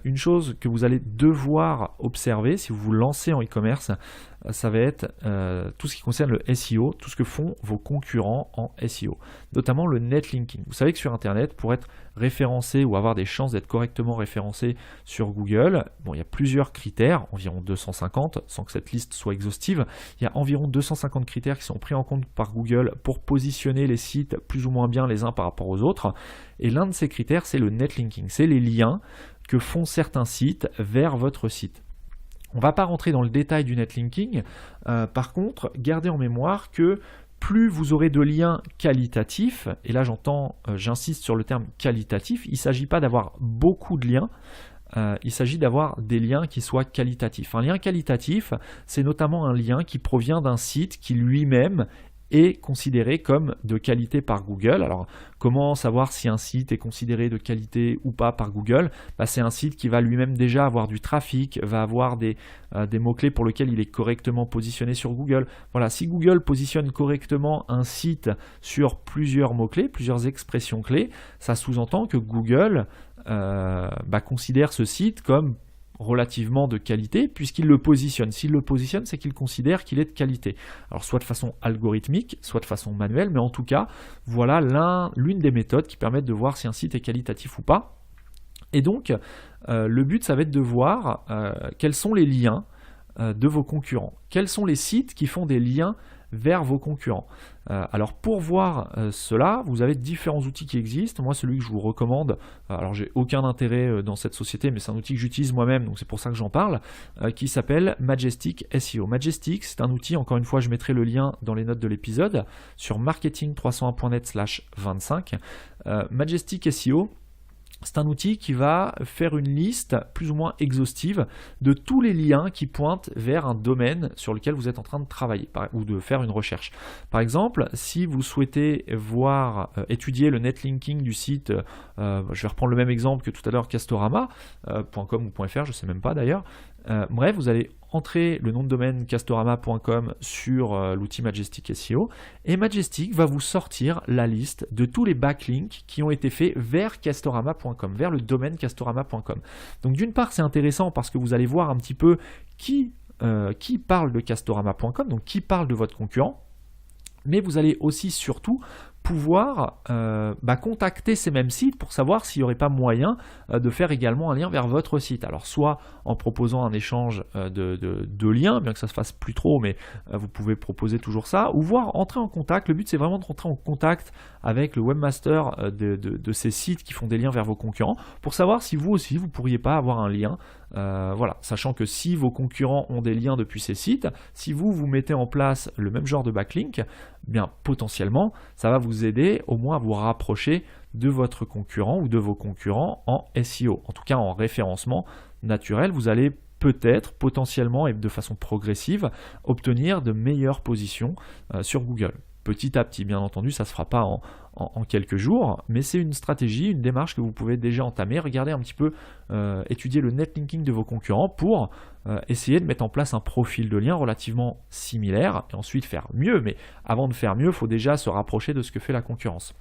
Une chose que vous allez devoir observer si vous vous lancez en e-commerce, ça va être tout ce qui concerne le SEO, tout ce que font vos concurrents en SEO, notamment le netlinking. Vous savez que sur Internet, pour être référencé ou avoir des chances d'être correctement référencé sur Google, bon, il y a plusieurs critères, environ 250, sans que cette liste soit exhaustive. Il y a environ 250 critères qui sont pris en compte par Google pour positionner les sites plus ou moins bien les uns par rapport aux autres. Et l'un de ces critères, c'est le netlinking, c'est les liens que font certains sites vers votre site. On ne va pas rentrer dans le détail du netlinking, par contre, gardez en mémoire que plus vous aurez de liens qualitatifs, et là j'insiste sur le terme qualitatif, il ne s'agit pas d'avoir beaucoup de liens, il s'agit d'avoir des liens qui soient qualitatifs. Un lien qualitatif, c'est notamment un lien qui provient d'un site qui lui-même est considéré comme de qualité par Google. Alors, comment savoir si un site est considéré de qualité ou pas par Google? C'est un site qui va lui-même déjà avoir du trafic, va avoir des mots-clés pour lesquels il est correctement positionné sur Google. Voilà, si Google positionne correctement un site sur plusieurs mots-clés, plusieurs expressions clés, ça sous-entend que Google considère ce site comme relativement de qualité puisqu'il le positionne. S'il le positionne, c'est qu'il considère qu'il est de qualité. Alors soit de façon algorithmique, soit de façon manuelle, mais en tout cas, voilà l'une des méthodes qui permettent de voir si un site est qualitatif ou pas. Et donc, le but, ça va être de voir quels sont les liens de vos concurrents. Quels sont les sites qui font des liens vers vos concurrents. Alors pour voir cela, vous avez différents outils qui existent. Moi, celui que je vous recommande, alors j'ai aucun intérêt dans cette société, mais c'est un outil que j'utilise moi-même, donc c'est pour ça que j'en parle, qui s'appelle Majestic SEO. Majestic, c'est un outil, encore une fois, je mettrai le lien dans les notes de l'épisode, sur marketing301.net/25. Majestic SEO, c'est un outil qui va faire une liste plus ou moins exhaustive de tous les liens qui pointent vers un domaine sur lequel vous êtes en train de travailler ou de faire une recherche. Par exemple, si vous souhaitez étudier le netlinking du site, je vais reprendre le même exemple que tout à l'heure, castorama.com ou .fr, je ne sais même pas d'ailleurs. Bref, vous allez entrer le nom de domaine castorama.com sur l'outil Majestic SEO et Majestic va vous sortir la liste de tous les backlinks qui ont été faits vers castorama.com, vers le domaine castorama.com. Donc d'une part, c'est intéressant parce que vous allez voir un petit peu qui parle de castorama.com, donc qui parle de votre concurrent, mais vous allez aussi surtout pouvoir contacter ces mêmes sites pour savoir s'il n'y aurait pas moyen de faire également un lien vers votre site. Alors soit en proposant un échange de liens, bien que ça se fasse plus trop, mais vous pouvez proposer toujours ça, ou voir entrer en contact. Le but, c'est vraiment de rentrer en contact avec le webmaster de ces sites qui font des liens vers vos concurrents pour savoir si vous aussi, vous ne pourriez pas avoir un lien. Voilà, sachant que si vos concurrents ont des liens depuis ces sites, si vous mettez en place le même genre de backlink, bien potentiellement, ça va vous aider au moins à vous rapprocher de votre concurrent ou de vos concurrents en SEO. En tout cas, en référencement naturel, vous allez peut-être, potentiellement et de façon progressive, obtenir de meilleures positions sur Google. Petit à petit, bien entendu, ça ne se fera pas en quelques jours, mais c'est une stratégie, une démarche que vous pouvez déjà entamer. Regardez un petit peu, étudier le netlinking de vos concurrents pour essayer de mettre en place un profil de lien relativement similaire et ensuite faire mieux. Mais avant de faire mieux, il faut déjà se rapprocher de ce que fait la concurrence.